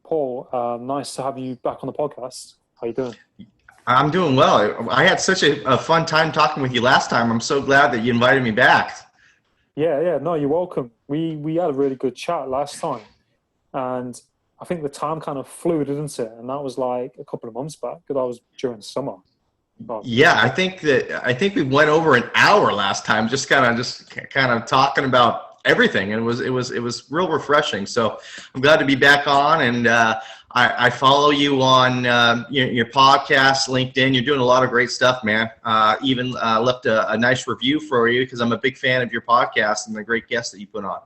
Paul, nice to have you back on the podcast. How you doing? I'm doing well. I had such a fun time talking with you last time. I'm so glad that you invited me back. Yeah. No, you're welcome. We had a really good chat last time, and I think the time kind of flew, didn't it? And that was like a couple of months back. Because that was during summer. Oh, Yeah, I think we went over an hour last time, just kind of talking about everything, and it was real refreshing. So I'm glad to be back on, and I follow you on your podcast, LinkedIn. You're doing a lot of great stuff, man. Even left a nice review for you because I'm a big fan of your podcast and the great guests that you put on.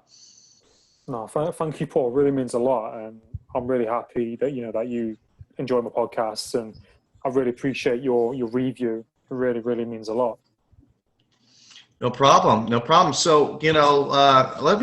no, thank you, Paul. It really means a lot, and I'm really happy that you enjoy my podcasts, and I really appreciate your review. It really means a lot. No problem. No problem. So, let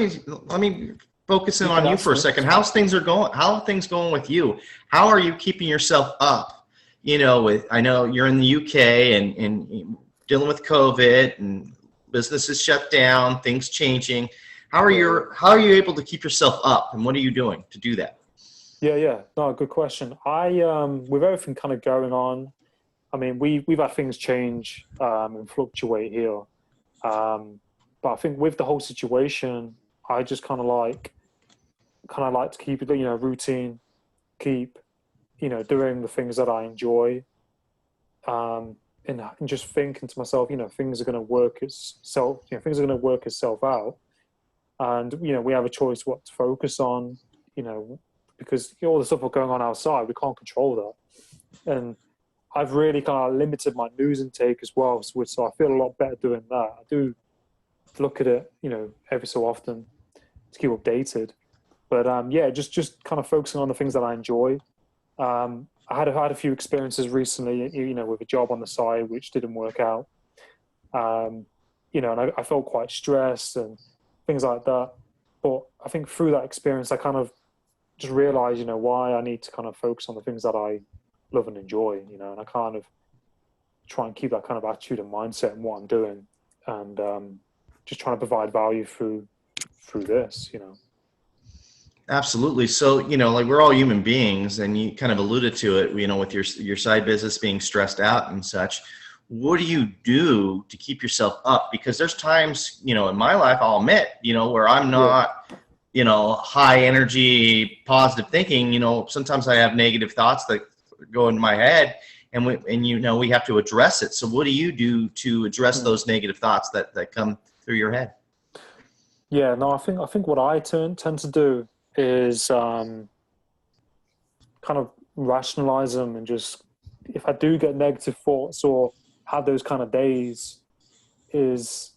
me focus in You on can you ask for a me. second. How's things are going? How are things going with you? How are you keeping yourself up? I know you're in the UK and dealing with COVID and businesses shut down, things changing. How are you able to keep yourself up, and what are you doing to do that? Yeah. No, good question. With everything kind of going on, I mean, we've had things change and fluctuate here. But I think with the whole situation, I just kind of like to keep it, routine, keep, doing the things that I enjoy, and just thinking to myself, things are going to work itself, things are going to work itself out, and we have a choice what to focus on, because all the stuff that's going on outside, we can't control that, and I've really kind of limited my news intake as well, so I feel a lot better doing that. I do look at it, every so often to keep updated. But yeah, just kind of focusing on the things that I enjoy. I had a few experiences recently, with a job on the side which didn't work out. And I felt quite stressed and things like that. But I think through that experience, I kind of just realized, why I need to kind of focus on the things that I love and enjoy, and I kind of try and keep that kind of attitude and mindset in what I'm doing, and just trying to provide value through this. Absolutely. So, like we're all human beings, and you kind of alluded to it, with your side business being stressed out and such. What do you do to keep yourself up? Because there's times, in my life, I'll admit, where I'm Yeah. not, high energy, positive thinking. Sometimes I have negative thoughts that go in my head, and we have to address it. So what do you do to address Hmm. those negative thoughts that come through your head? Yeah, no, I think what I tend to do is kind of rationalize them, and just, if I do get negative thoughts or have those kind of days, is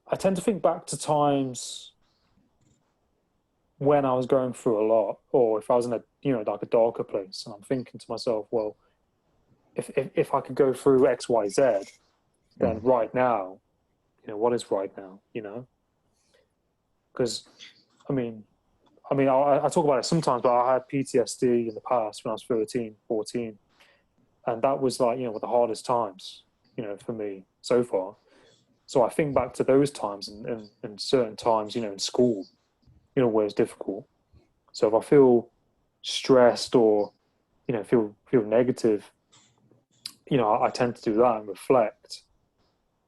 I tend to think back to times when I was going through a lot, or if I was in a like a darker place, and I'm thinking to myself, well, if I could go through X, Y, Z, then Mhm. right now, what is right now, because I mean, I talk about it sometimes, but I had PTSD in the past when I was 13, 14. And that was like, the hardest times, for me so far. So I think back to those times, and certain times, in school, where it's difficult. So if I feel stressed or, feel negative, I tend to do that and reflect,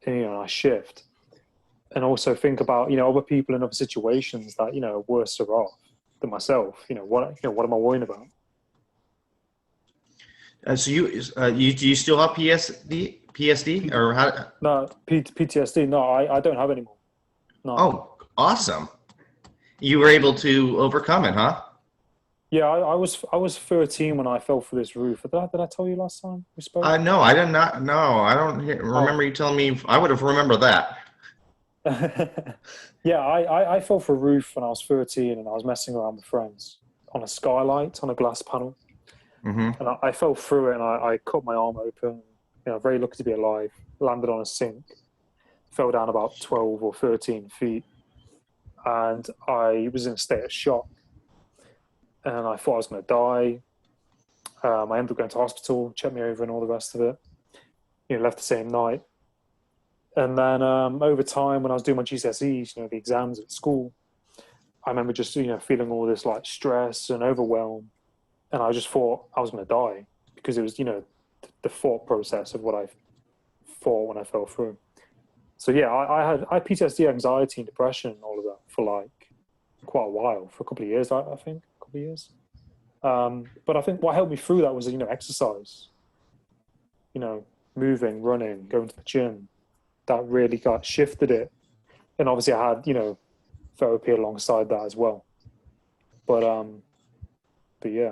and, I shift, and also think about, other people in other situations that, are worse off than myself. What am I worrying about? So do you still have PSD, P- or how? no, PTSD. No, I don't have anymore. No. Oh, awesome! You were able to overcome it, huh? Yeah, I was 13 when I fell through this roof. Did I tell you last time we spoke? No, I did not. No, I don't Oh, remember you telling me. I would have remembered that. yeah. I fell through a roof when I was 13, and I was messing around with friends on a skylight on a glass panel, Hmm. and I fell through it, and I cut my arm open. Very lucky to be alive. Landed on a sink, fell down about 12 or 13 feet, and I was in a state of shock, and I thought I was going to die. I ended up going to hospital, checked me over, and all the rest of it. Left the same night. And then over time, when I was doing my GCSEs, the exams at school, I remember just, feeling all this like stress and overwhelm. And I just thought I was going to die because it was, the thought process of what I thought when I fell through. So yeah, I had PTSD, anxiety, and depression, all of that for like quite a while, for a couple of years, I think, a couple of years. But I think what helped me through that was, exercise, moving, running, going to the gym. That really got shifted it. And obviously I had, therapy alongside that as well. But yeah.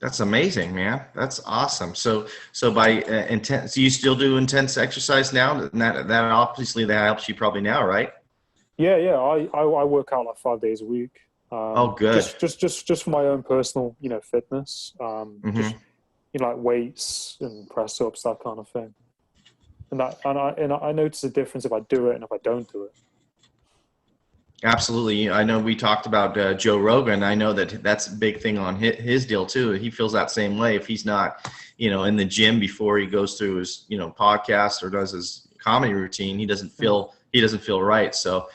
That's amazing, man. That's awesome. So by intense, so you still do intense exercise now? And that obviously that helps you probably now, right? Yeah, yeah. I work out like 5 days a week. Oh, good. Just for my own personal, fitness. Hmm. Just like weights and press ups, that kind of thing. And I notice a difference if I do it and if I don't do it. Absolutely. I know we talked about Joe Rogan. I know that that's a big thing on his deal too. He feels that same way. If he's not, in the gym before he goes through his, podcast or does his comedy routine, he doesn't feel right. So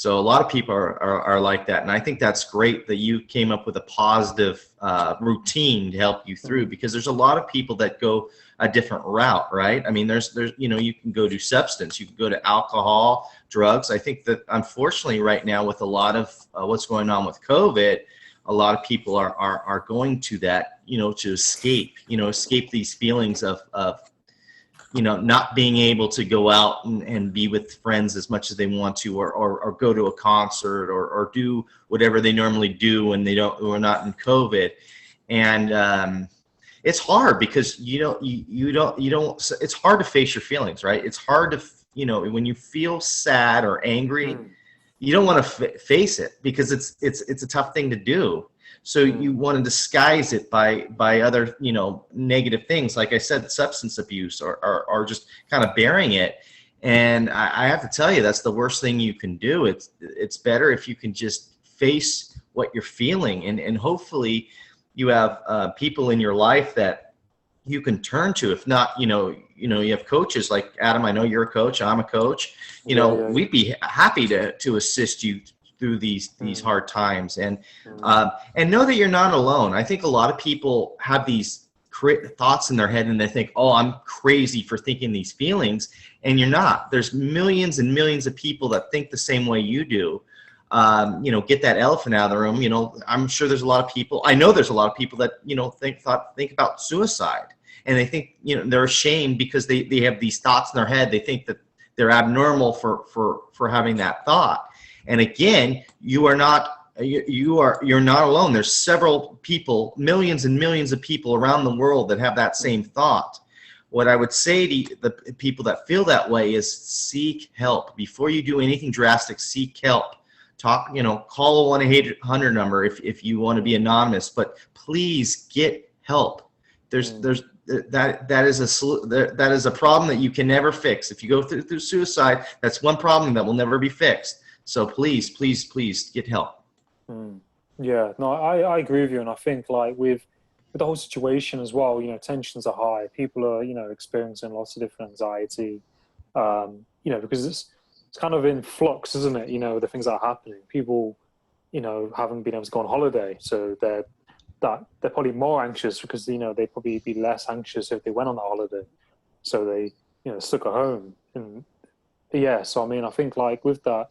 a lot of people are like that. And I think that's great that you came up with a positive routine to help you through, because there's a lot of people that go a different route, right? I mean, there's you can go to substance, you can go to alcohol, drugs. I think that unfortunately right now with a lot of what's going on with COVID, a lot of people are going to that, to escape these feelings of not being able to go out and be with friends as much as they want to, or go to a concert or do whatever they normally do when we're not in COVID. And it's hard because it's hard to face your feelings, right? It's hard to, when you feel sad or angry, you don't want to face it because it's a tough thing to do. So you want to disguise it by other, negative things. Like I said, substance abuse or just kind of burying it. And I have to tell you, that's the worst thing you can do. It's better if you can just face what you're feeling, and hopefully you have people in your life that you can turn to. If not, you have coaches like Adam. I know you're a coach. I'm a coach. We'd be happy to assist you through these hard times, and know that you're not alone. I think a lot of people have these thoughts in their head and they think, oh, I'm crazy for thinking these feelings, and you're not. There's millions and millions of people that think the same way you do. Get that elephant out of the room. I'm sure there's a lot of people. I know there's a lot of people that think about suicide, and they think they're ashamed because they have these thoughts in their head. They think that they're abnormal for having that thought. And again, you're not alone. There's several people, millions and millions of people around the world that have that same thought. What I would say to the people that feel that way is seek help. Before you do anything drastic, seek help. Talk, call a 1-800 number if you want to be anonymous, but please get help. That is a problem that you can never fix. If you go through suicide, that's one problem that will never be fixed. So please, please, please get help. Yeah, no, I agree with you. And I think like with the whole situation as well, tensions are high. People are, experiencing lots of different anxiety, because it's kind of in flux, isn't it? The things that are happening. People, haven't been able to go on holiday. So they're probably more anxious because, they'd probably be less anxious if they went on that holiday. So they, stuck at home. And yeah, so I mean, I think like with that,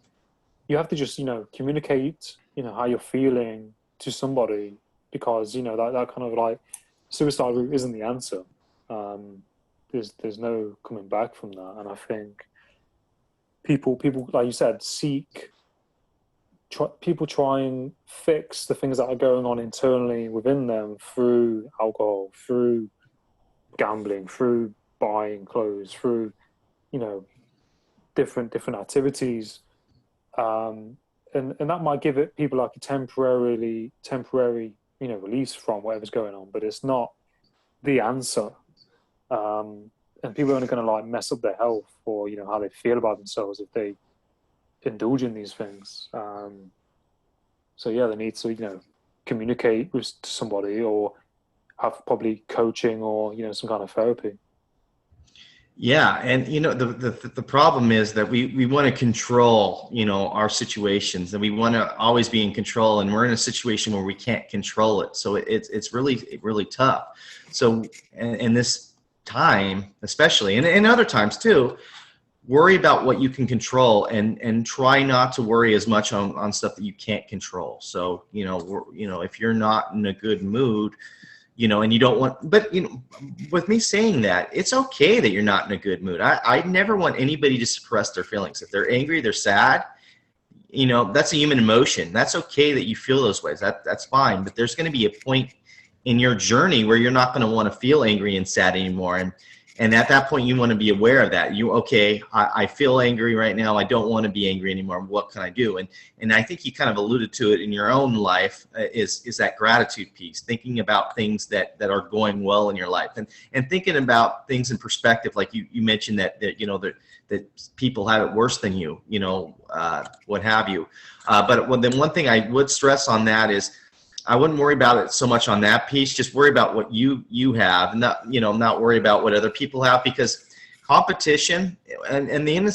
you have to just, communicate, how you're feeling to somebody, because, that kind of like suicide route isn't the answer. There's no coming back from that. And I think people, like you said, people try and fix the things that are going on internally within them through alcohol, through gambling, through buying clothes, through, different activities. And that might give people like a temporary, release from whatever's going on, but it's not the answer. And people are only going to like mess up their health or, how they feel about themselves if they indulge in these things. So yeah, they need to, communicate with somebody or have probably coaching or, some kind of therapy. Yeah, and the problem is that we want to control, our situations, and we want to always be in control, and we're in a situation where we can't control it. So it's really tough. So in this time, especially, and other times too, worry about what you can control, and try not to worry as much on stuff that you can't control. So if you're not in a good mood, and you don't want, but with me saying that, it's okay that you're not in a good mood. I never want anybody to suppress their feelings. If they're angry, they're sad, that's a human emotion. That's okay that you feel those ways. That's fine. But there's going to be a point in your journey where you're not going to want to feel angry and sad anymore. And at that point, you want to be aware of that. I feel angry right now. I don't want to be angry anymore. What can I do? And I think you kind of alluded to it in your own life, is that gratitude piece, thinking about things that are going well in your life, and thinking about things in perspective. Like you mentioned that people have it worse than you, what have you. But then one thing I would stress on that is, I wouldn't worry about it so much on that piece. Just worry about what you have, and not worry about what other people have, because competition, and in the end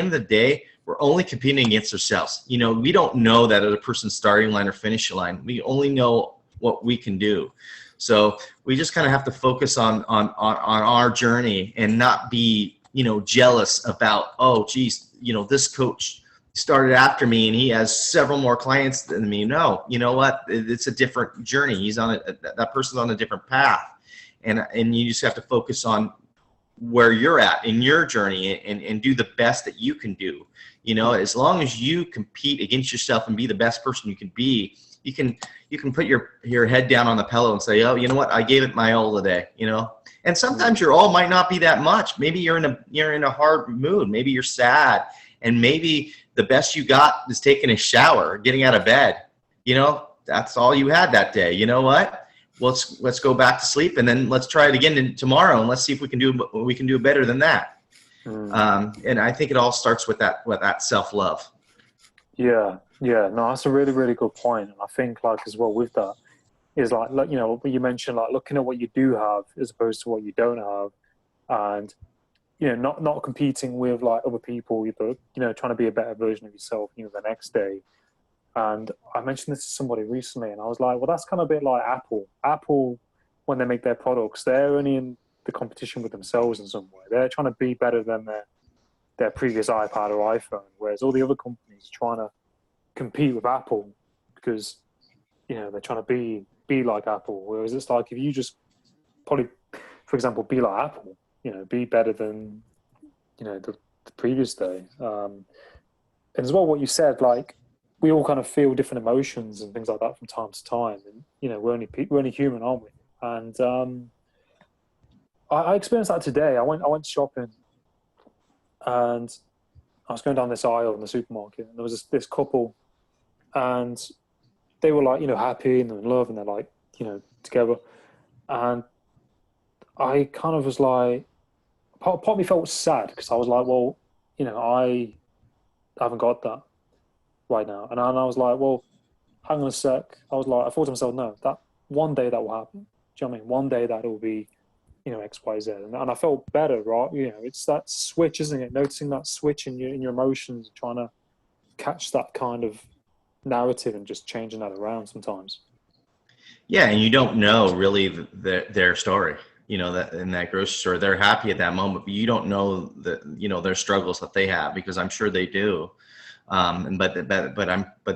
of the day, we're only competing against ourselves. We don't know that other person's starting line or finish line. We only know what we can do. So we just kind of have to focus on our journey, and not be jealous about, oh geez, this coach started after me and he has several more clients than me. No, you know what? It's a different journey. That person's on a different path, and you just have to focus on where you're at in your journey, and do the best that you can do. As long as you compete against yourself and be the best person you can be, you can put your head down on the pillow and say, oh, you know what? I gave it my all today. And sometimes your all might not be that much. Maybe you're in a hard mood. Maybe you're sad, and maybe the best you got is taking a shower, getting out of bed. That's all you had that day. You know what? Let's go back to sleep, and then let's try it again tomorrow, and let's see if we can do better than that. And I think it all starts with that self-love. Yeah, no, that's a really, really good point. And I think, like, as well with that is like what you mentioned, like looking at what you do have as opposed to what you don't have, and not competing with like other people, but trying to be a better version of yourself, the next day. And I mentioned this to somebody recently, and I was like, well, that's kind of a bit like Apple. Apple, when they make their products, they're only in the competition with themselves in some way. They're trying to be better than their previous iPad or iPhone, whereas all the other companies are trying to compete with Apple because they're trying to be like Apple. Whereas it's like, if you just probably, for example, be like Apple, be better than the previous day. And as well, what you said, like, we all kind of feel different emotions and things like that from time to time, and we're only human, aren't we? And I experienced that today. I went shopping, and I was going down this aisle in the supermarket, and there was this couple, and they were like happy and they're in love and they're like together, and I kind of was like, part of me felt sad because I was like, well, I haven't got that right now. And I was like, well, hang on a sec. I thought to myself, no, that one day that will happen. Do you know what I mean? One day that will be, X, Y, Z. And I felt better, right? It's that switch, isn't it? Noticing that switch in your emotions, trying to catch that kind of narrative and just changing that around sometimes. Yeah, and you don't know really their story. That in that grocery store, they're happy at that moment, but you don't know their struggles that they have, because I'm sure they do. But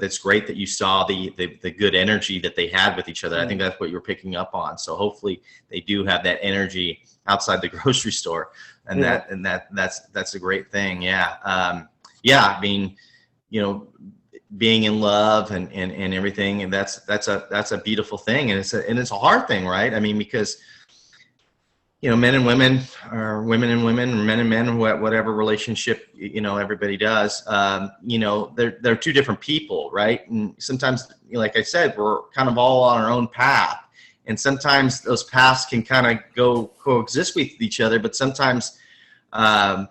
it's great that you saw the good energy that they had with each other. I think that's what you were picking up on. So hopefully they do have that energy outside the grocery store, and that's a great thing. Yeah. I mean, being in love and everything, and that's a beautiful thing, and it's a hard thing, right? I mean, because men and women, or women and women, or men and men, whatever relationship, everybody does, they're two different people, right? And sometimes, like I said, we're kind of all on our own path. And sometimes those paths can kind of coexist with each other, but sometimes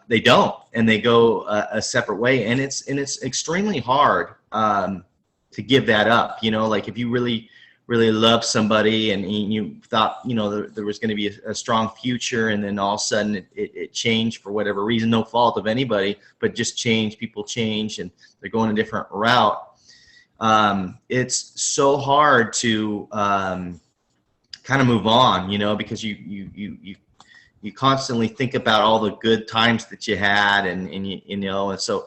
they don't, and they go a separate way. And it's extremely hard to give that up. Like, if you really really loved somebody and you thought, you know, there was going to be a strong future, and then all of a sudden it changed for whatever reason, no fault of anybody, but just changed. People change and they're going a different route. It's so hard to kind of move on, you know, because you constantly think about all the good times that you had, and you know, and so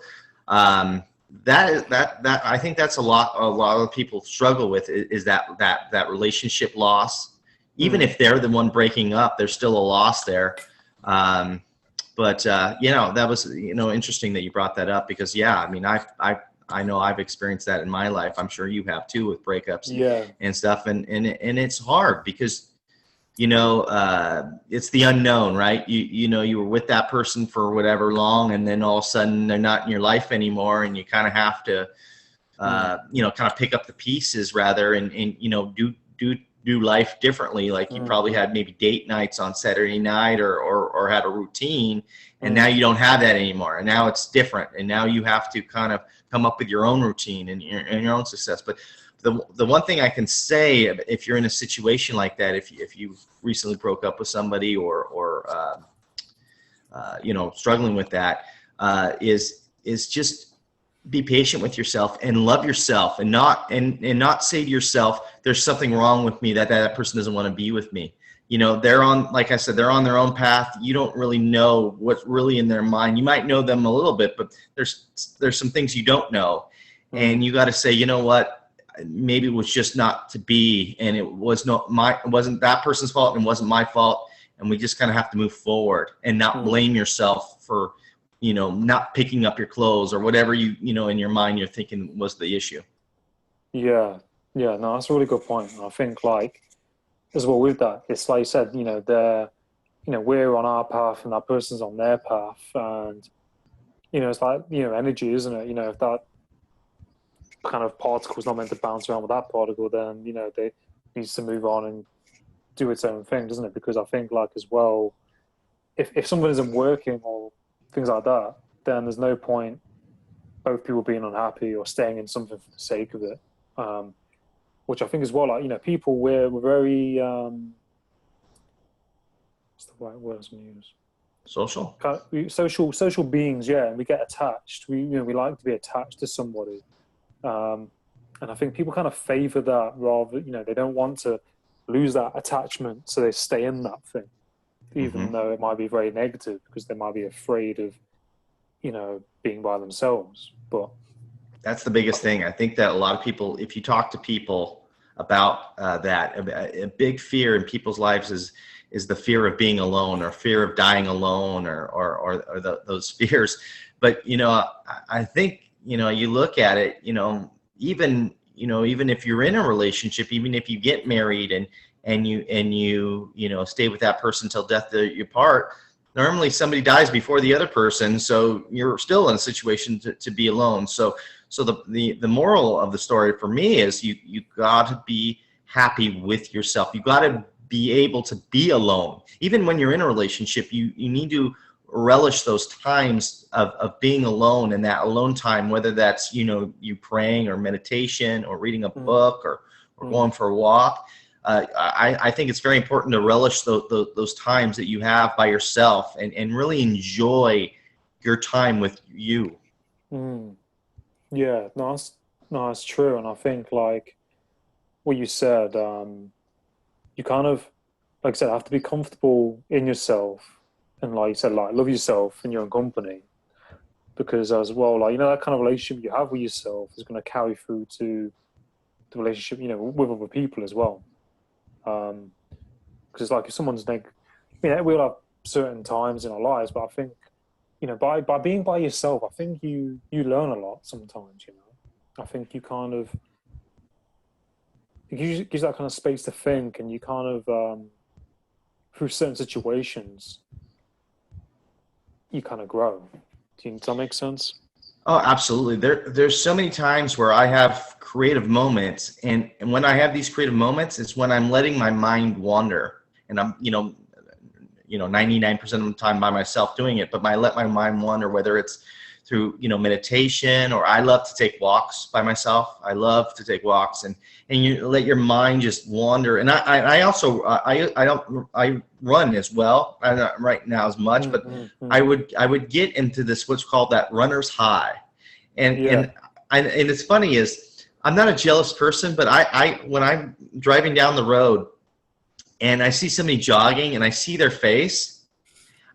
that I think that's a lot of people struggle with, is that relationship loss. Even if they're the one breaking up, there's still a loss there. But you know, that was, you know, interesting that you brought that up, because yeah, I mean, I know I've experienced that in my life. I'm sure you have too, with breakups and stuff. And it's hard because, you know, it's the unknown, right? You know, you were with that person for whatever long, and then all of a sudden they're not in your life anymore, and you kind of have to, you know, kind of pick up the pieces rather, and you know, do life differently. Like you probably had maybe date nights on Saturday night, or had a routine, and now you don't have that anymore, and now it's different, and now you have to kind of come up with your own routine and your own success. But the one thing I can say, if you're in a situation like that, if you recently broke up with somebody, or you know, struggling with that, is just be patient with yourself and love yourself, and not say to yourself, there's something wrong with me, that person doesn't want to be with me. You know, they're on, like I said, they're on their own path. You don't really know what's really in their mind. You might know them a little bit, but there's some things you don't know. And you got to say, you know what, maybe it was just not to be, and it wasn't that person's fault, and it wasn't my fault, and we just kind of have to move forward and not blame yourself for, you know, not picking up your clothes or whatever you know, in your mind you're thinking was the issue. No, that's a really good point. I think, like, as well with that, it's like you said, you know, we're on our path and that person's on their path, and you know, it's like, you know, energy, isn't it? You know, if that kind of particle's not meant to bounce around with that particle, then, you know, they needs to move on and do its own thing, doesn't it? Because I think, like, as well, if someone isn't working or things like that, then there's no point both people being unhappy or staying in something for the sake of it. Which I think as well, like, you know, people, we're very what's the right words to use? Social beings, yeah, and we get attached. We like to be attached to somebody. And I think people kind of favor that rather, you know, they don't want to lose that attachment, so they stay in that thing, even though it might be very negative, because they might be afraid of, you know, being by themselves. But that's the biggest thing. I think that a lot of people, if you talk to people about that, a big fear in people's lives is the fear of being alone, or fear of dying alone, or those fears. But, you know, I think, you know, you look at it, you know, even if you're in a relationship, even if you get married and you know, stay with that person till death do you part, normally somebody dies before the other person, so you're still in a situation to be alone. So the moral of the story for me is you got to be happy with yourself. You got to be able to be alone. Even when you're in a relationship, you need to relish those times of being alone, and that alone time, whether that's, you know, you praying or meditation or reading a book or going for a walk. I think it's very important to relish those times that you have by yourself, and really enjoy your time with you. Yeah, no, it's true. And I think, like what you said, you kind of, like I said, have to be comfortable in yourself, and like you said, like, love yourself in your own company, because as well, like, you know, that kind of relationship you have with yourself is going to carry through to the relationship, you know, with other people as well. Because like, if someone's we'll have certain times in our lives, but I think, you know, by being by yourself, I think you learn a lot sometimes. You know, I think you kind of, it gives that kind of space to think, and you kind of through certain situations you kind of grow. Does that make sense? Oh, absolutely. There's so many times where I have creative moments, and when I have these creative moments, it's when I'm letting my mind wander, and I'm, you know, 99% of the time by myself doing it, but I let my mind wander, whether it's through meditation, or I love to take walks by myself. I love to take walks and you let your mind just wander. And I also I run as well. I'm not right now as much, but I would get into this what's called that runner's high. And it's funny is I'm not a jealous person, but I when I'm driving down the road and I see somebody jogging and I see their face,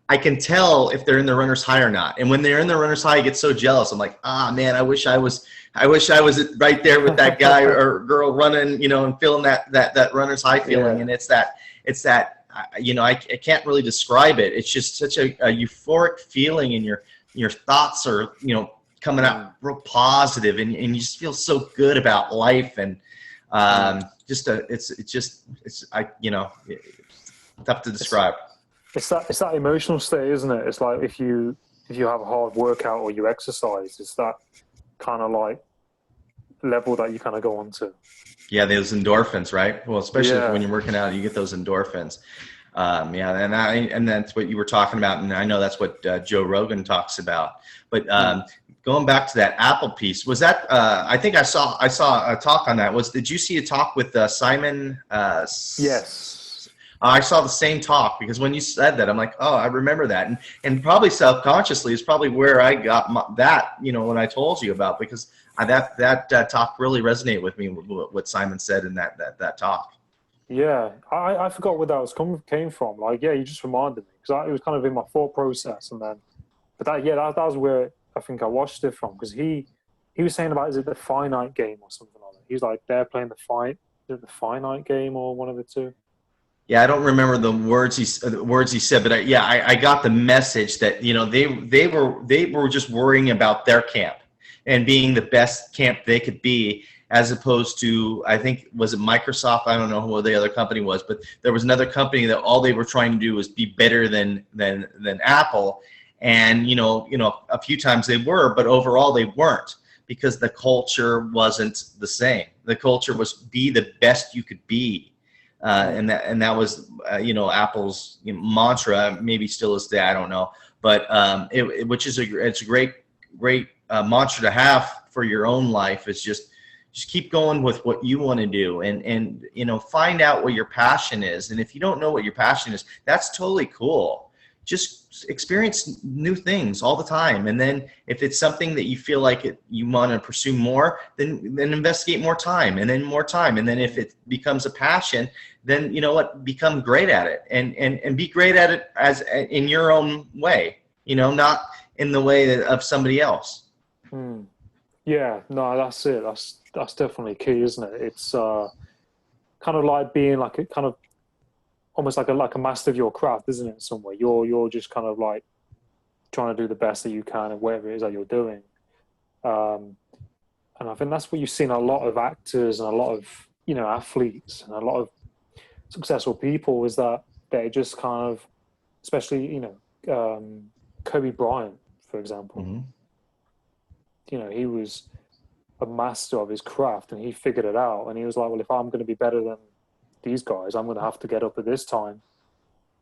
I can tell if they're in the runner's high or not. And when they're in the runner's high, I get so jealous. I'm like, man, I wish I was right there with that guy or girl running, and feeling that runner's high feeling. And it's that I can't really describe it. It's just such a euphoric feeling, and your thoughts are, coming out real positive, and you just feel so good about life. And it's tough to describe. It's that emotional state, isn't it? It's like if you have a hard workout or you exercise, it's that kind of like level that you kind of go on to. Yeah, those endorphins, right? Well, especially when you're working out, you get those endorphins. And that's what you were talking about, and I know that's what Joe Rogan talks about. But going back to that Apple piece, was that? I think I saw a talk on that. Did you see a talk with Simon? Yes. I saw the same talk, because when you said that, I'm like, oh, I remember that, and probably subconsciously is probably where I got that, when I told you about, because that talk really resonated with me, what Simon said in that talk. Yeah, I forgot where that came from. Like, you just reminded me, because it was kind of in my thought process, and then, but that was where I think I watched it from, because he was saying about, is it the finite game or something like that? He's like, they're playing the finite game or one of the two. Yeah, I don't remember the words he said, but I got the message that they were just worrying about their camp and being the best camp they could be, as opposed to, I think, was it Microsoft? I don't know who the other company was, but there was another company that all they were trying to do was be better than Apple, and a few times they were, but overall they weren't, because the culture wasn't the same. The culture was be the best you could be. And that was Apple's mantra. Maybe still is today, I don't know, but it's a great mantra to have for your own life. Is just keep going with what you want to do, and find out what your passion is. And if you don't know what your passion is, that's totally cool. Just experience new things all the time, and then if it's something that you feel like you want to pursue more, then investigate more time, and then more time, and then if it becomes a passion, then become great at it, and be great at it as in your own way, not in the way of somebody else. Yeah, no, that's it. That's definitely key, isn't it? It's kind of like being like a kind of almost like a master of your craft, isn't it? In some way, you're just kind of like trying to do the best that you can, and whatever it is that you're doing. And I think that's what you've seen a lot of actors and a lot of athletes and a lot of successful people, is that they just kind of, especially Kobe Bryant, for example. He was a master of his craft, and he figured it out, and he was like, well, if I'm going to be better than these guys, I'm going to have to get up at this time,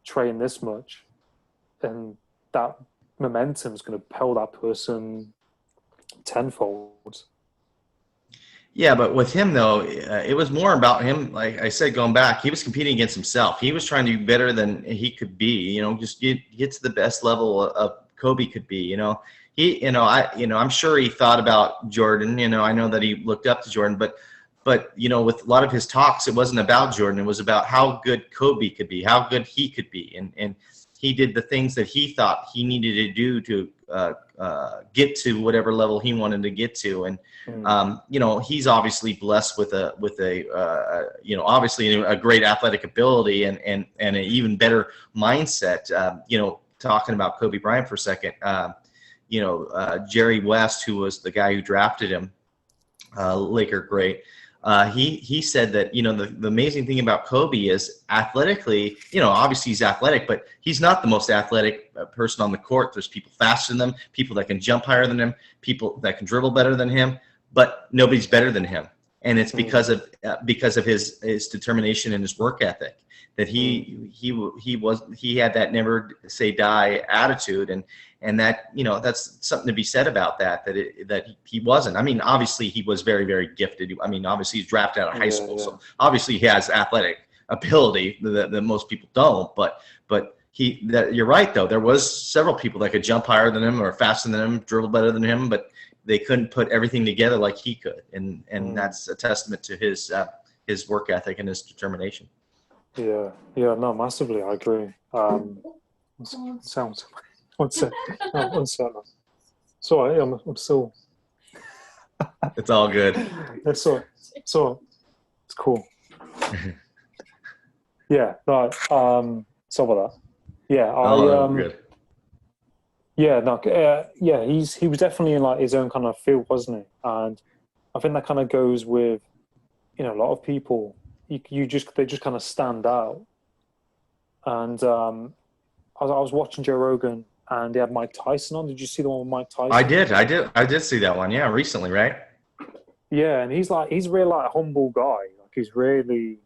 train this much, and that momentum is going to propel that person tenfold. Yeah, but with him though, it was more about him. Like I said, going back, he was competing against himself. He was trying to be better than he could be. Just get to the best level of Kobe could be. I'm sure he thought about Jordan. I know that he looked up to Jordan, but with a lot of his talks, it wasn't about Jordan. It was about how good Kobe could be, how good he could be, and he did the things that he thought he needed to do to get to whatever level he wanted to get to. And he's obviously blessed with obviously a great athletic ability and an even better mindset. Talking about Kobe Bryant for a second, Jerry West, who was the guy who drafted him, Laker great. He said that, the amazing thing about Kobe is athletically, obviously he's athletic, but he's not the most athletic person on the court. There's people faster than him, people that can jump higher than him, people that can dribble better than him, but nobody's better than him. and it's because of his determination and his work ethic, that he had that never say die attitude, and that, you know, that's something to be said about that he wasn't. I mean, obviously he was very, very gifted. I mean, obviously he's drafted out of high school, so obviously he has athletic ability that most people don't. But you're right though. There was several people that could jump higher than him or faster than him, dribble better than him, but they couldn't put everything together like he could, and that's a testament to his work ethic and his determination. Yeah, no, massively, I agree. Sounds. One sec. Sorry, I'm still. It's all good. It's all. It's cool. Yeah, no. Sorry about that. Yeah, good. Yeah, no, he was definitely in like his own kind of field, wasn't he? And I think that kind of goes with, you know, a lot of people. They just kind of stand out. And I was watching Joe Rogan, and they had Mike Tyson on. Did you see the one with Mike Tyson? I did see that one. Yeah, recently, right? Yeah, and he's really like a humble guy. Like he's really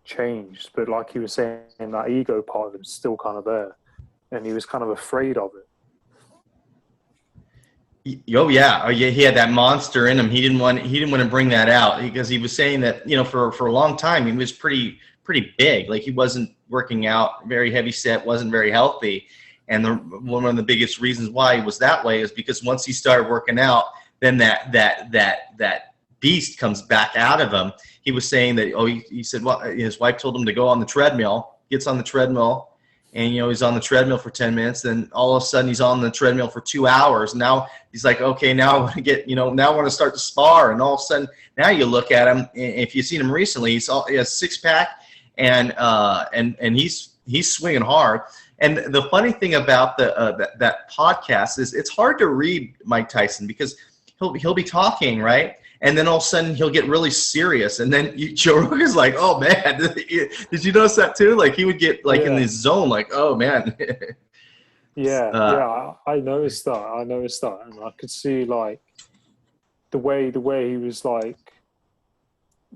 changed, but like he was saying, that ego part of him is still kind of there, and he was kind of afraid of it. Oh yeah, he had that monster in him. He didn't want to bring that out, because he was saying that, you know, for a long time he was pretty big. Like he wasn't working out, very heavy set, wasn't very healthy. And one of the biggest reasons why he was that way is because once he started working out, then that beast comes back out of him. He was saying that, he said, well, his wife told him to go on the treadmill, gets on the treadmill, and, you know, he's on the treadmill for 10 minutes. Then all of a sudden he's on the treadmill for 2 hours. Now he's like, okay, now I want to get, you know, now I want to start to spar. And all of a sudden now you look at him, if you've seen him recently, he has six pack, and he's swinging hard. And the funny thing about that podcast is it's hard to read Mike Tyson, because he'll be talking, right? And then all of a sudden he'll get really serious, and then Joe Rogan's like, "Oh man, did you notice that too?" Like he would get like in this zone, like, "Oh man." I noticed that, and I could see like the way he was like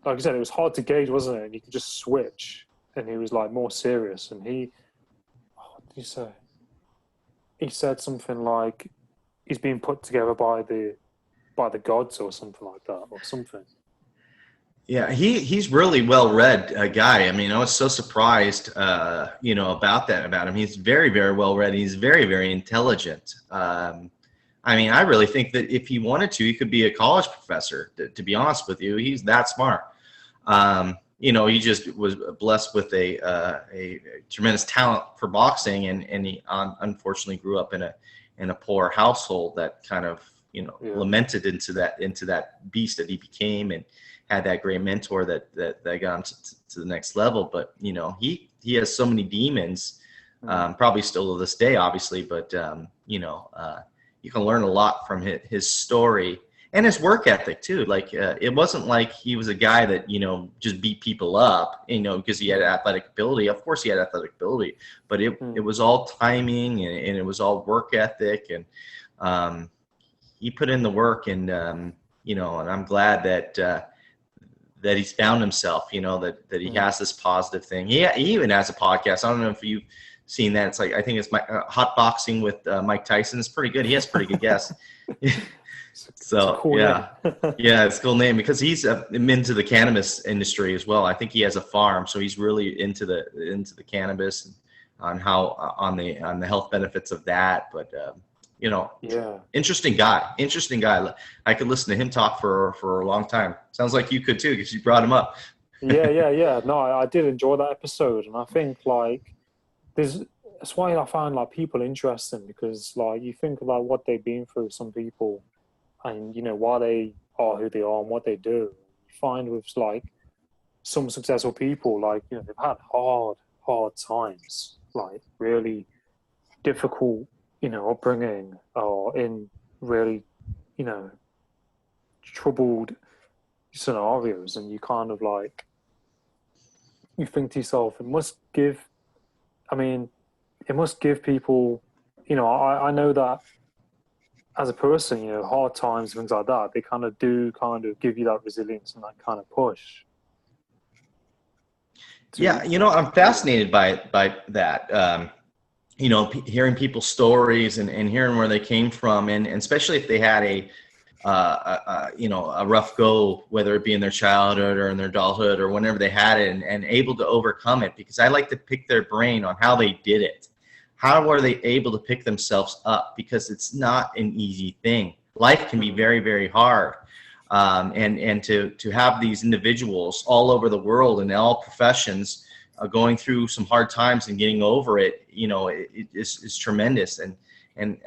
I said, it was hard to gauge, wasn't it? And you could just switch, and he was like more serious, and what did he say? He said something like he's being put together by the gods or something like that, or something. Yeah, he's really well-read guy. I mean, I was so surprised, you know, about him. He's very, very well-read. He's very, very intelligent. I mean, I really think that if he wanted to, he could be a college professor. To be honest with you, he's that smart. You know, he just was blessed with a tremendous talent for boxing, and he unfortunately grew up in a poor household that kind of, you know, lamented into that beast that he became, and had that great mentor that got him to the next level. But, you know, he has so many demons, probably still to this day, obviously, but, you know, you can learn a lot from his story and his work ethic too. Like, it wasn't like he was a guy that, you know, just beat people up, you know, because he had athletic ability. Of course he had athletic ability, but it was all timing, and it was all work ethic, and, he put in the work, and you know, and I'm glad that he's found himself. You know, that he has this positive thing. He even has a podcast. I don't know if you've seen that. It's like, I think it's Hot Boxing with Mike Tyson. It's pretty good. He has pretty good guests. So cool yeah, it's a cool name, because he's into the cannabis industry as well. I think he has a farm, so he's really into the cannabis, and on the health benefits of that. But you know, interesting guy. I could listen to him talk for a long time. Sounds like you could too, because you brought him up. Yeah. No, I did enjoy that episode, and I think like that's why I find like people interesting, because like you think about what they've been through, some people, and you know why they are who they are and what they do. You find with like some successful people, like, you know, they've had hard times, like really difficult, you know, upbringing, or in really, you know, troubled scenarios, and you kind of like, you think to yourself, it must give people, you know, I know that as a person, you know, hard times, things like that, they kind of do kind of give you that resilience and that kind of push. Yeah, To I'm fascinated by that. Hearing people's stories and hearing where they came from, and especially if they had a rough go, whether it be in their childhood or in their adulthood or whenever they had it, and able to overcome it. Because I like to pick their brain on how they did it. How are they able to pick themselves up? Because it's not an easy thing. Life can be very, very hard. And to have these individuals all over the world in all professions going through some hard times and getting over it, is tremendous. And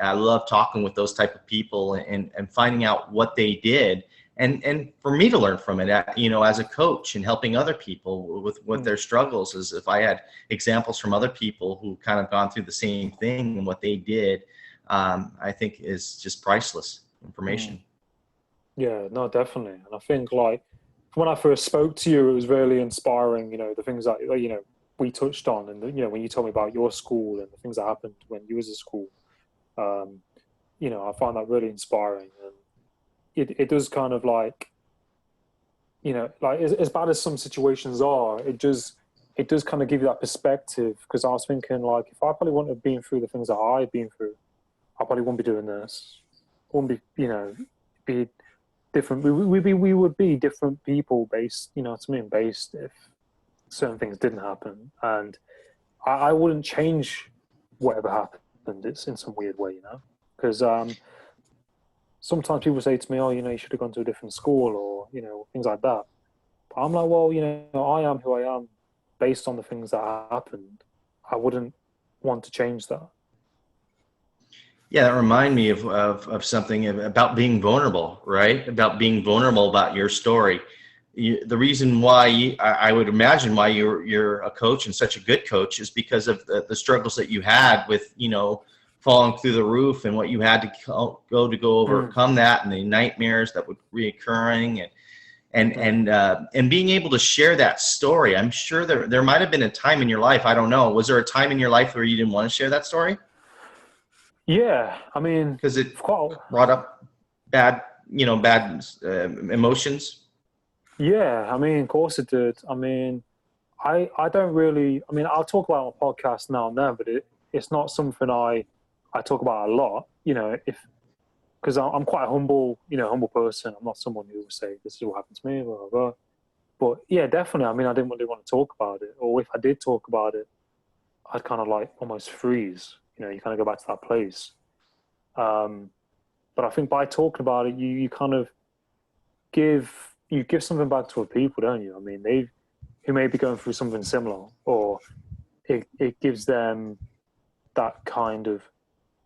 I love talking with those type of people and finding out what they did, and for me to learn from it, as a coach and helping other people with their struggles. As if I had examples from other people who kind of gone through the same thing and what they did, I think is just priceless information. Yeah, no, definitely. And I think like when I first spoke to you, it was really inspiring. You know, the things that we touched on, and when you told me about your school and the things that happened when you was at school. I find that really inspiring, and it does kind of like, like as bad as some situations are, it does kind of give you that perspective. Because I was thinking, like, if I probably wouldn't have been through the things that I've been through, I probably wouldn't be doing this. Wouldn't be, be different. We would be different people based, what I mean, based if certain things didn't happen, and I wouldn't change whatever happened. It's in some weird way, because sometimes people say to me, "Oh, you should have gone to a different school," or things like that. But I'm like, well, I am who I am based on the things that happened. I wouldn't want to change that. Yeah, that remind me of something about being vulnerable, right? About being vulnerable about your story. The reason why I would imagine why you're a coach and such a good coach is because of the struggles that you had with, falling through the roof, and what you had to go overcome that, and the nightmares that would reoccurring, and being able to share that story. I'm sure there might have been a time in your life. I don't know. Was there a time in your life where you didn't want to share that story? Yeah, I mean, Because it quite, brought up bad emotions. yeah, I mean, of course it did. I mean, I don't really. I mean, I'll talk about it on a podcast now and then, but it's not something I talk about a lot. If because I'm quite a humble person. I'm not someone who will say this is what happened to me, blah, blah, blah. But yeah, definitely. I mean, I didn't really want to talk about it, or if I did talk about it, I'd kind of like almost freeze. You kind of go back to that place. Um, but I think by talking about it, you kind of give something back to other people, don't you? I mean, they who may be going through something similar, or it gives them that kind of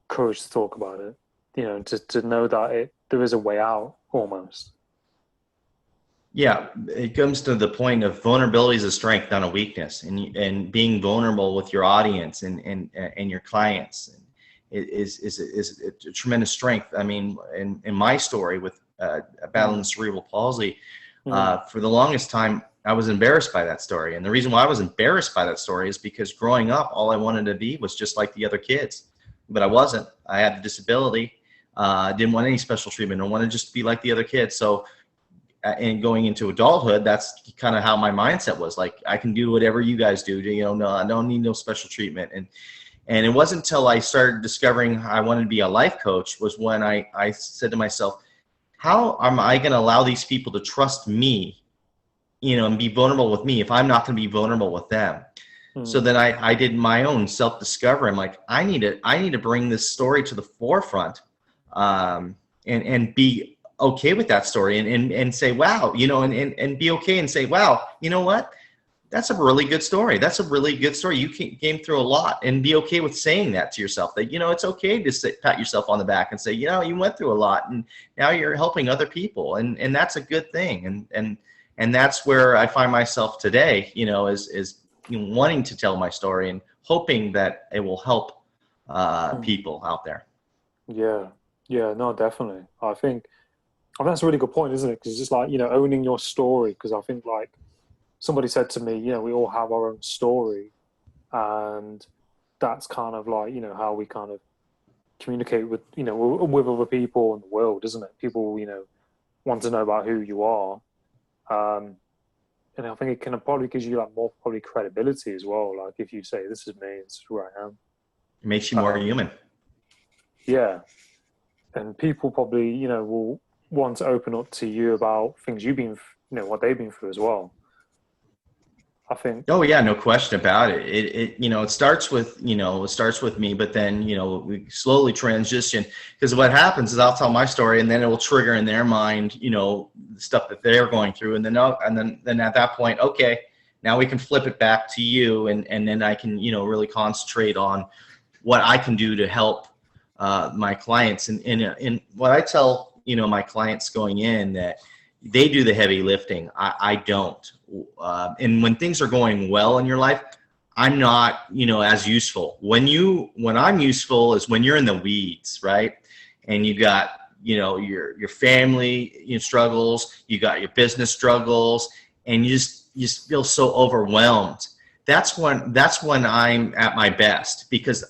courage to talk about it. To know that there is a way out almost. Yeah, it comes to the point of vulnerability is a strength, not a weakness, and being vulnerable with your audience and your clients is a tremendous strength. I mean, in my story with battling cerebral palsy, for the longest time I was embarrassed by that story, and the reason why I was embarrassed by that story is because growing up, all I wanted to be was just like the other kids, but I wasn't. I had a disability. I didn't want any special treatment. I wanted to just be like the other kids. So and going into adulthood, that's kind of how my mindset was. Like, I can do whatever you guys do. No, I don't need no special treatment. And it wasn't until I started discovering I wanted to be a life coach was when I said to myself, how am I going to allow these people to trust me, and be vulnerable with me if I'm not going to be vulnerable with them? So then I did my own self-discovery. I'm like, I need to bring this story to the forefront, and be okay with that story, and say, wow, and be okay and say, wow, you know what? That's a really good story. That's a really good story. You came through a lot, and be okay with saying that to yourself, that, it's okay to pat yourself on the back and say, you went through a lot, and now you're helping other people. And that's a good thing. And that's where I find myself today, is wanting to tell my story and hoping that it will help people out there. Yeah, yeah, no, definitely. I think that's a really good point, isn't it? Because it's just like owning your story. Because I think like somebody said to me, we all have our own story, and that's kind of like how we kind of communicate with, with other people in the world, isn't it? People, want to know about who you are. And I think it kind of probably gives you like more probably credibility as well. Like if you say, this is me, this is who I am. It makes you more human. Yeah. And people probably, will want to open up to you about things you've been, what they've been through as well. I think. Oh yeah, no question about it. It starts with, it starts with me, but then, we slowly transition, because what happens is I'll tell my story and then it will trigger in their mind, the stuff that they're going through. And then at that point, okay, now we can flip it back to you. And then I can, really concentrate on what I can do to help my clients. And what I tell, my clients going in, that they do the heavy lifting. I don't. And when things are going well in your life, I'm not, as useful. When I'm useful is when you're in the weeds, right? And you got, your family struggles, you got your business struggles, and you just feel so overwhelmed. That's when I'm at my best, because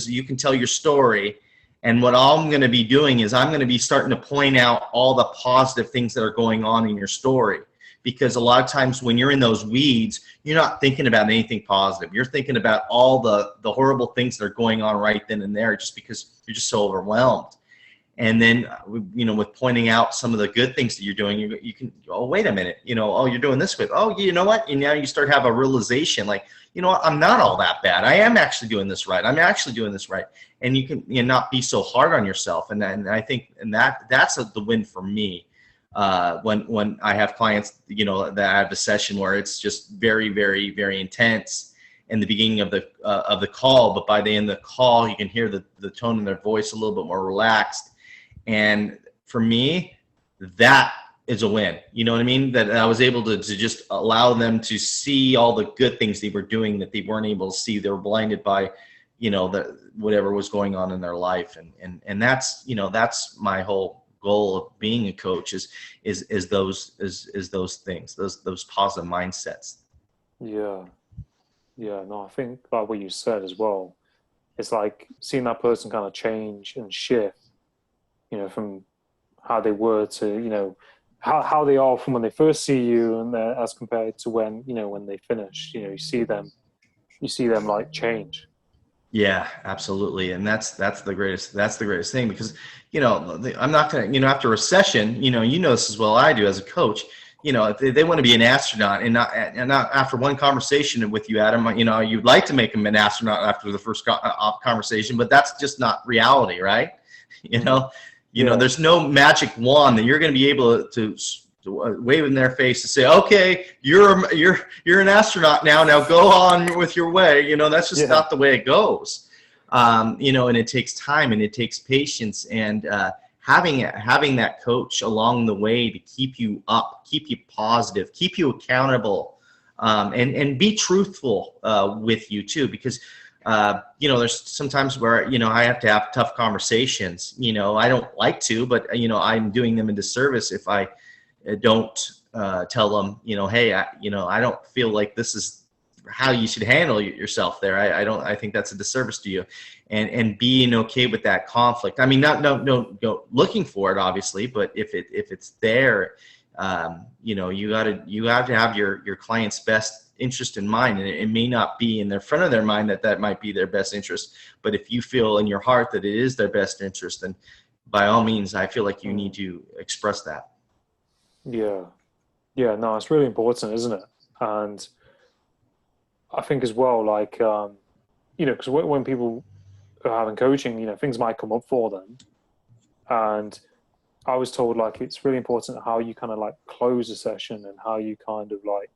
you can tell your story. And what I'm going to be doing is I'm going to be starting to point out all the positive things that are going on in your story. Because a lot of times when you're in those weeds, you're not thinking about anything positive. You're thinking about all the horrible things that are going on right then and there, just because you're just so overwhelmed. And then, with pointing out some of the good things that you're doing, you can, oh, wait a minute, you're doing this with, oh, you know what? And now you start to have a realization, like, what? I'm not all that bad. I am actually doing this right. I'm actually doing this right. And you can not be so hard on yourself. And I think, that's the win for me. When I have clients, that I have a session where it's just very, very, very intense in the beginning of the call, but by the end of the call, you can hear the tone in their voice a little bit more relaxed. And for me, that is a win. You know what I mean? That I was able to just allow them to see all the good things they were doing that they weren't able to see. They were blinded by, whatever was going on in their life. And that's, that's my whole goal of being a coach is those things, those positive mindsets. Yeah. No, I think like what you said as well, it's like seeing that person kind of change and shift, from how they were to, how they are from when they first see you, and as compared to when, when they finish, you see them like change. Yeah, absolutely. And that's the greatest thing, because, I'm not going to, after a session, this as well I do as a coach, if they want to be an astronaut, and not after one conversation with you, Adam, you'd like to make them an astronaut after the first conversation, but that's just not reality, right? There's no magic wand that you're going to be able to wave in their face to say, okay, you're an astronaut now go on with your way. That's just not the way it goes. And it takes time and it takes patience, and having that coach along the way to keep you up, keep you positive, keep you accountable, and be truthful with you too, because there's sometimes where, I have to have tough conversations. I don't like to, but I'm doing them a disservice if I don't tell them, hey, I don't feel like this is how you should handle yourself there. I think that's a disservice to you, and being okay with that conflict. I mean, no looking for it, obviously, but if it's there, you got to have your client's best interest in mind, and it may not be in the front of their mind that might be their best interest, but if you feel in your heart that it is their best interest, then by all means, I feel like you need to express that. Yeah. No, it's really important, isn't it? And I think as well, like, because when people are having coaching, things might come up for them. And I was told, like, it's really important how you kind of like close a session, and how you kind of like,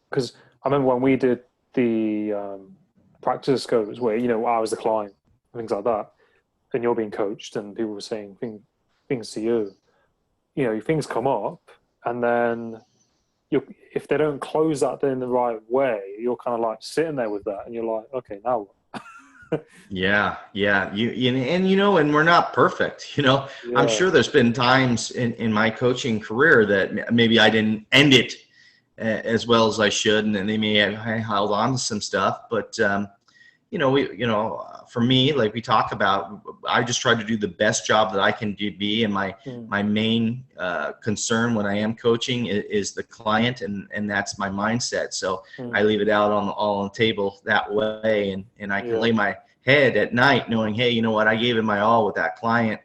because I remember when we did the practice scopes where, I was the client, things like that, and you're being coached and people were saying things to you, things come up, and then if they don't close that in the right way, you're kind of like sitting there with that, and you're like, okay, now what? Yeah. And we're not perfect. I'm sure there's been times in my coaching career that maybe I didn't end it as well as I should, and then they may have held on to some stuff. But for me, like we talk about, I just try to do the best job that I can be. And my main concern when I am coaching is the client, and that's my mindset. So I leave it out all on the table that way. And I can lay my head at night knowing, hey, you know what, I gave it my all with that client.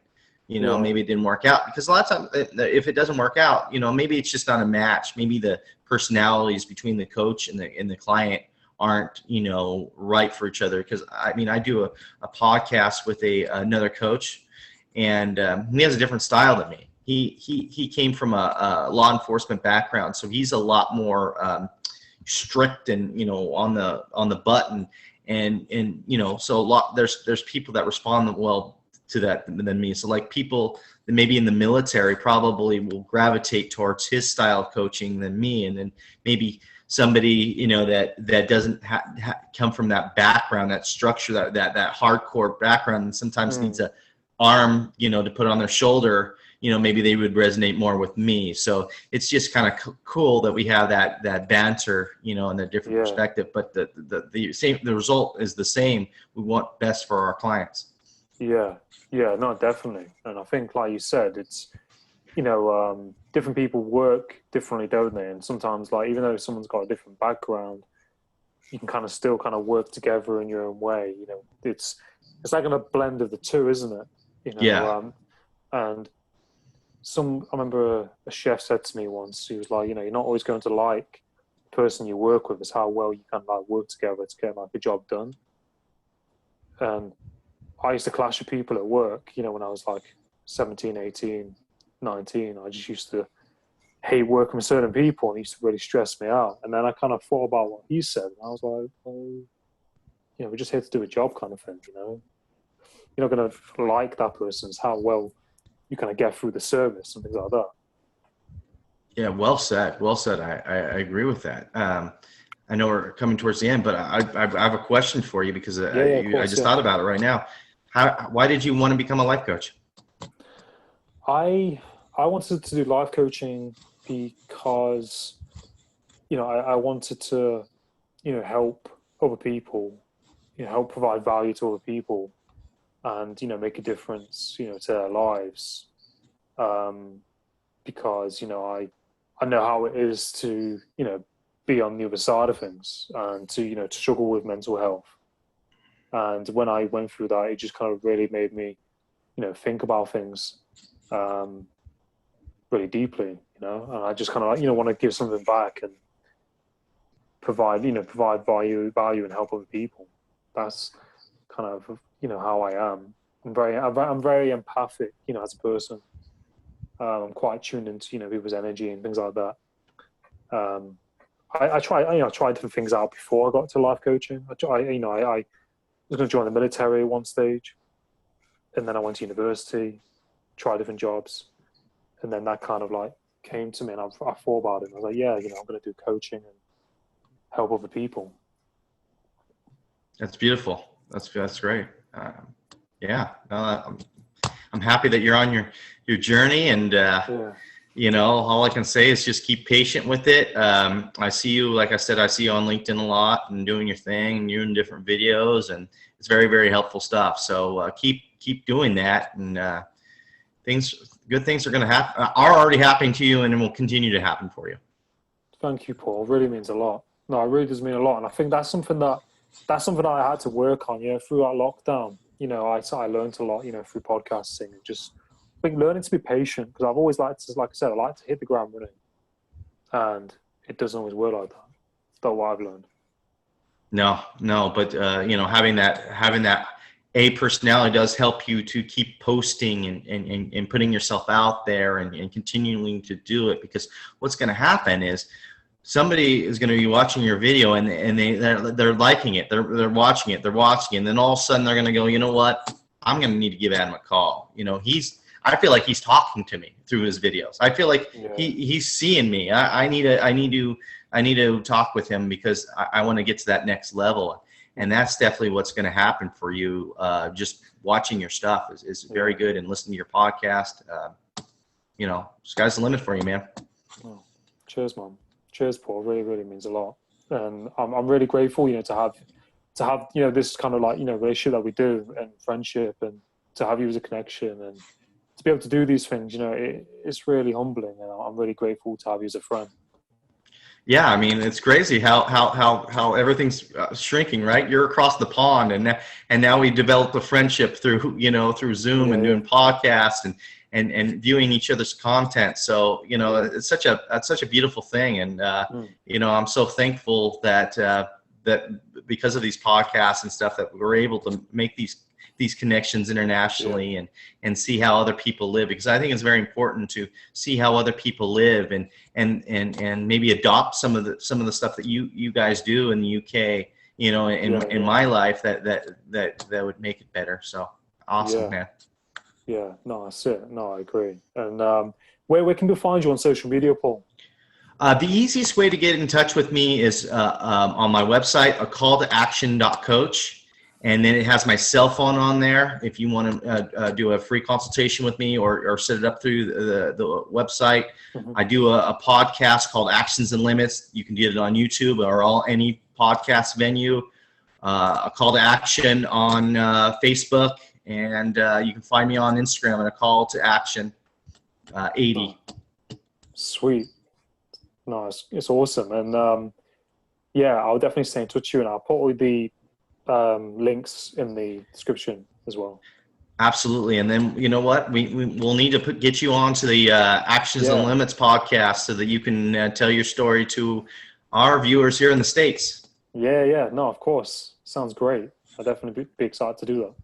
Maybe it didn't work out, because a lot of times if it doesn't work out, maybe it's just not a match. Maybe the personalities between the coach and the client aren't, right for each other. Because I do a podcast with another coach, and he has a different style than me. He came from a law enforcement background, so he's a lot more strict and on the button, and so there's people that respond well to that than me. So like people that maybe in the military probably will gravitate towards his style of coaching than me, and then maybe somebody that doesn't come from that background, that structure, that hardcore background, and sometimes needs a arm to put on their shoulder, maybe they would resonate more with me. So it's just kind of cool that we have that banter, and a different perspective, but the result is the same. We want best for our clients. Yeah, no, definitely. And I think, like you said, it's, different people work differently, don't they? And sometimes, like, even though someone's got a different background, you can still work together in your own way. It's like a blend of the two, isn't it? And I remember a chef said to me once, he was like, you're not always going to like the person you work with, is how well you can work together to get a job done. And I used to clash with people at work, when I was 17, 18, 19. I just used to hate working with certain people, and it used to really stress me out. And then I kind of thought about what he said, and I was like, oh, we're just here to do a job kind of thing, You're not going to like that person. It's how well you get through the service and things like that. Yeah, well said. Well said. I agree with that. I know we're coming towards the end, but I have a question for you, because I just thought about it right now. Why did you want to become a life coach? I wanted to do life coaching because, I wanted to, help other people, help provide value to other people, and, make a difference, to their lives. Because, I know how it is to, be on the other side of things, and to struggle with mental health. And when I went through that, it just really made me think about things really deeply, and I just want to give something back and provide value and help other people. That's how I am. I'm very empathic, as a person. I'm quite tuned into people's energy and things like that. I tried different things out before I got to life coaching. I was going to join the military at one stage, and then I went to university, tried different jobs, and then that came to me, and I thought about it. And I was like, yeah, I'm going to do coaching and help other people. That's beautiful. That's great. I'm happy that you're on your journey, and all I can say is just keep patient with it. I see you, like I said, I see you on LinkedIn a lot and doing your thing, and you're in different videos, and it's very, very helpful stuff. So keep doing that, and good things are going to happen, are already happening to you, and it will continue to happen for you. Thank you, Paul. It really means a lot. No, it really does mean a lot, and I think that's something that I had to work on. Through that lockdown, I learned a lot. Through podcasting, and just learning to be patient, because I've always liked to, like I said, I like to hit the ground running, and it doesn't always work like that. That's what I've learned. No, but having that a personality does help you to keep posting and putting yourself out there and continuing to do it, because what's going to happen is somebody is going to be watching your video, and they're liking it, they're watching it, and then all of a sudden they're going to go, you know what, I'm going to need to give Adam a call. I feel like he's talking to me through his videos. I feel like he's seeing me. I need to talk with him, because I want to get to that next level. And that's definitely what's going to happen for you. Just watching your stuff is very good, and listening to your podcast. Sky's the limit for you, man. Oh, cheers, Mom. Cheers, Paul. Really, really means a lot. And I'm really grateful, to to have, this kind of like, relationship that we do and friendship, and to have you as a connection, and to be able to do these things, it's really humbling, and I'm really grateful to have you as a friend. Yeah, I mean, it's crazy how everything's shrinking, right? You're across the pond, and now we developed a friendship through through Zoom and doing podcasts and viewing each other's content. So it's such a beautiful thing, and I'm so thankful that because of these podcasts and stuff that we're able to make these connections internationally and see how other people live, because I think it's very important to see how other people live and maybe adopt some of the stuff that you guys do in the UK, in my life that would make it better. So awesome, man. Yeah, no, that's it. No, I agree. And where can we find you on social media, Paul? The easiest way to get in touch with me is on my website, a call to action.coach. And then it has my cell phone on there if you want to do a free consultation with me or set it up through the website. Mm-hmm. I do a podcast called Actions and Limits. You can get it on YouTube or any podcast venue. A call to action on Facebook. And you can find me on Instagram at a call to action 80. Oh, sweet. No, it's awesome. And I'll definitely stay in touch with you, and I'll put all the links in the description as well. Absolutely. And then you know what, we'll need to get you on to the Actions and Limits podcast so that you can tell your story to our viewers here in the States. No, of course, sounds great. I'll definitely be excited to do that.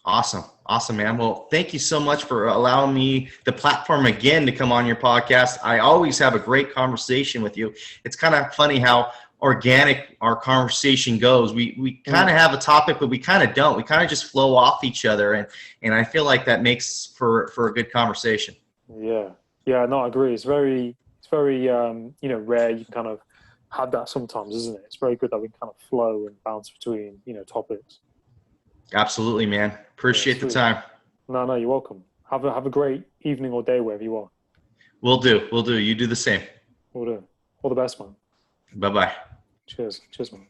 Awesome, man. Well, thank you so much for allowing me the platform again to come on your podcast. I always have a great conversation with you. It's kind of funny how organic our conversation goes. We kind of have a topic, but we kind of don't. We kind of just flow off each other, and I feel like that makes for a good conversation. No, I agree. It's very rare you can kind of have that sometimes, isn't it? It's very good that we can kind of flow and bounce between topics. Absolutely, man. Appreciate the time. No, you're welcome. Have a great evening or day wherever you are. Will do. You do the same. Will do. All the best, man. Bye-bye. Cheers, man.